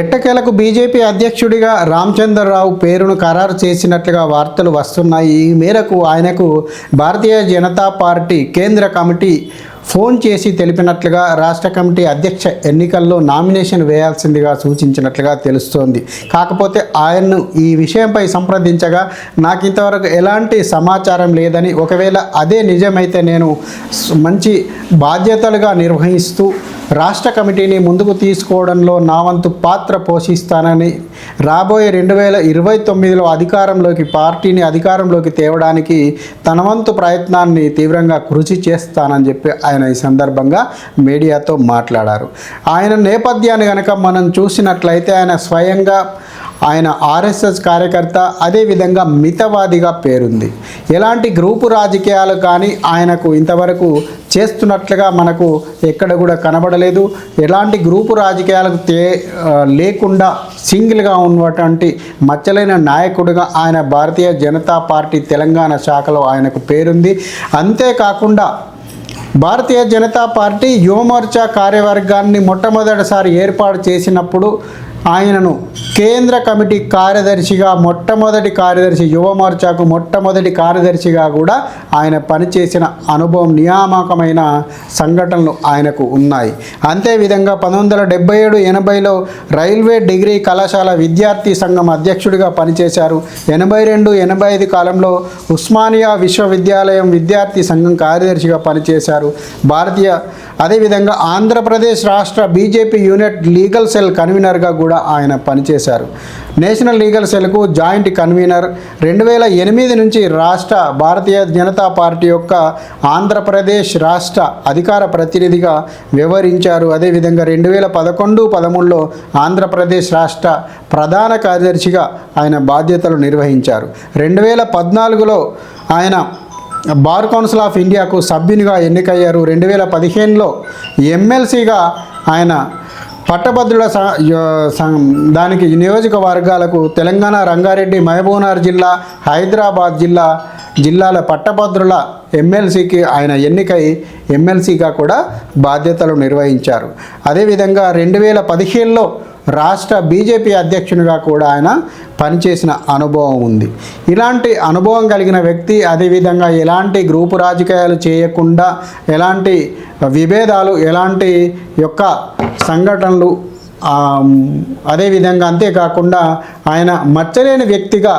ఎట్టకేలకు బీజేపీ అధ్యక్షుడిగా రామచంద్రరావు పేరును ఖరారు చేసినట్లుగా వార్తలు వస్తున్నాయి. ఈ మేరకు ఆయనకు భారతీయ జనతా పార్టీ కేంద్ర కమిటీ ఫోన్ చేసి తెలిపినట్లుగా రాష్ట్ర కమిటీ అధ్యక్ష ఎన్నికల్లో నామినేషన్ వేయాల్సిందిగా సూచించినట్లుగా తెలుస్తోంది. కాకపోతే ఆయన్ను ఈ విషయంపై సంప్రదించగా నాకు ఇంతవరకు ఎలాంటి సమాచారం లేదని, ఒకవేళ అదే నిజమైతే నేను మంచి బాధ్యతలుగా నిర్వహిస్తూ రాష్ట్ర కమిటీని ముందుకు తీసుకోవడంలో నా వంతు పాత్ర పోషిస్తానని, రాబోయే 2029లో పార్టీని అధికారంలోకి తేవడానికి తన వంతు ప్రయత్నాన్ని తీవ్రంగా కృషి చేస్తానని చెప్పి ఆయన ఈ సందర్భంగా మీడియాతో మాట్లాడారు. ఆయన నేపథ్యాన్ని కనుక మనం చూసినట్లయితే ఆయన స్వయంగా ఆర్ఎస్ఎస్ కార్యకర్త, అదేవిధంగా మితవాదిగా పేరుంది. ఎలాంటి గ్రూపు రాజకీయాలు కానీ ఆయనకు ఇంతవరకు చేస్తున్నట్లుగా మనకు ఎక్కడ కూడా కనబడలేదు. ఎలాంటి గ్రూపు రాజకీయాలకు లేకుండా సింగిల్గా ఉన్నటువంటి మచ్చలైన నాయకుడిగా ఆయన భారతీయ జనతా పార్టీ తెలంగాణ శాఖలో ఆయనకు పేరుంది. అంతేకాకుండా భారతీయ జనతా పార్టీ యువమోర్చా కార్యవర్గాన్ని మొట్టమొదటిసారి ఏర్పాటు చేసినప్పుడు ఆయనను కేంద్ర కమిటీ కార్యదర్శిగా యువమోర్చాకు మొట్టమొదటి కార్యదర్శిగా కూడా ఆయన పనిచేసిన అనుభవం, నియామకమైన సంఘటనలు ఆయనకు ఉన్నాయి. అంతేవిధంగా 1977-80లో రైల్వే డిగ్రీ కళాశాల విద్యార్థి సంఘం అధ్యక్షుడిగా పనిచేశారు. 82-85 కాలంలో ఉస్మానియా విశ్వవిద్యాలయం విద్యార్థి సంఘం కార్యదర్శిగా పనిచేశారు. అదేవిధంగా ఆంధ్రప్రదేశ్ రాష్ట్ర బీజేపీ యూనిట్ లీగల్ సెల్ కన్వీనర్గా కూడా ఆయన పనిచేశారు. నేషనల్ లీగల్ సెల్కు జాయింట్ కన్వీనర్. 2008 నుంచి రాష్ట్ర భారతీయ జనతా పార్టీ యొక్క ఆంధ్రప్రదేశ్ రాష్ట్ర అధికార ప్రతినిధిగా వ్యవహరించారు. అదేవిధంగా 2011-13లో ఆంధ్రప్రదేశ్ రాష్ట్ర ప్రధాన కార్యదర్శిగా ఆయన బాధ్యతలు నిర్వహించారు. 2014లో ఆయన బార్ కౌన్సిల్ ఆఫ్ ఇండియాకు సభ్యునిగా ఎన్నికయ్యారు. 2015లో ఎమ్మెల్సీగా ఆయన పట్టభద్రుల దానికి నియోజకవర్గాలకు తెలంగాణ, రంగారెడ్డి, మహబూబ్నగర్ జిల్లా, హైదరాబాద్ జిల్లాల పట్టభద్రుల ఎమ్మెల్సీకి ఆయన ఎన్నికై ఎమ్మెల్సీగా కూడా బాధ్యతలు నిర్వహించారు. అదేవిధంగా 2015లో రాష్ట్ర బీజేపీ అధ్యక్షునిగా కూడా ఆయన పనిచేసిన అనుభవం ఉంది. ఇలాంటి అనుభవం కలిగిన వ్యక్తి, అదేవిధంగా ఎలాంటి గ్రూపు రాజకీయాలు చేయకుండా, ఎలాంటి విభేదాలు, ఎలాంటి యొక్క సంఘటనలు, అదేవిధంగా అంతేకాకుండా ఆయన మచ్చలేని వ్యక్తిగా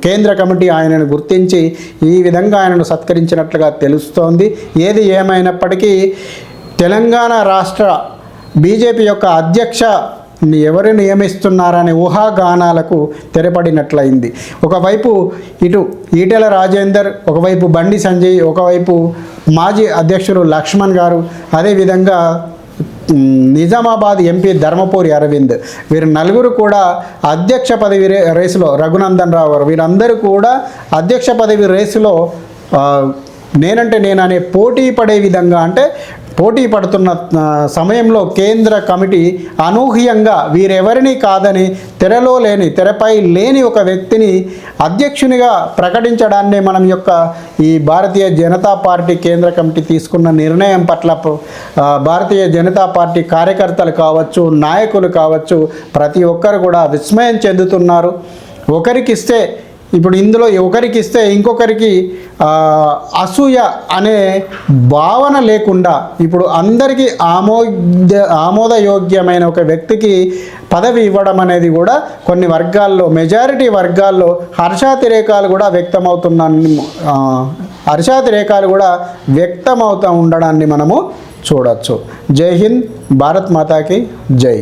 కేంద్ర కమిటీ ఆయనను గుర్తించి ఈ విధంగా ఆయనను సత్కరించినట్లుగా తెలుస్తోంది. ఏది ఏమైనప్పటికీ తెలంగాణ రాష్ట్ర బీజేపీ యొక్క అధ్యక్ష ఎవరు నియమిస్తున్నారనే ఊహాగానాలకు తెరపడినట్లయింది. ఒకవైపు ఇటు ఈటెల రాజేందర్, ఒకవైపు బండి సంజయ్, ఒకవైపు మాజీ అధ్యక్షుడు లక్ష్మణ్ గారు, అదేవిధంగా నిజామాబాద్ ఎంపీ ధర్మపురి అరవింద్, వీరు నలుగురు కూడా అధ్యక్ష పదవి రేసులో, రఘునందన్ రావు గారు, వీరందరూ కూడా అధ్యక్ష పదవి రేసులో నేనంటే నేననే పోటీ పడే విధంగా, అంటే పోటీ పడుతున్న సమయంలో కేంద్ర కమిటీ అనూహ్యంగా వీరెవరిని కాదని తెరపై లేని ఒక వ్యక్తిని అధ్యక్షునిగా ప్రకటించడాన్ని మనం ఈ భారతీయ జనతా పార్టీ కేంద్ర కమిటీ తీసుకున్న నిర్ణయం పట్ల భారతీయ జనతా పార్టీ కార్యకర్తలు కావచ్చు, నాయకులు కావచ్చు, ప్రతి ఒక్కరు కూడా విస్మయం చెందుతున్నారు. ఇందులో ఒకరికిస్తే ఇంకొకరికి అసూయ అనే భావన లేకుండా ఇప్పుడు అందరికీ ఆమోదయోగ్యమైన ఒక వ్యక్తికి పదవి ఇవ్వడం అనేది కూడా కొన్ని వర్గాల్లో, మెజారిటీ వర్గాల్లో హర్షాతిరేకాలు కూడా వ్యక్తమవుతూ ఉండడాన్ని మనము చూడవచ్చు. జై హింద్, భారత్ మాతాకి జై.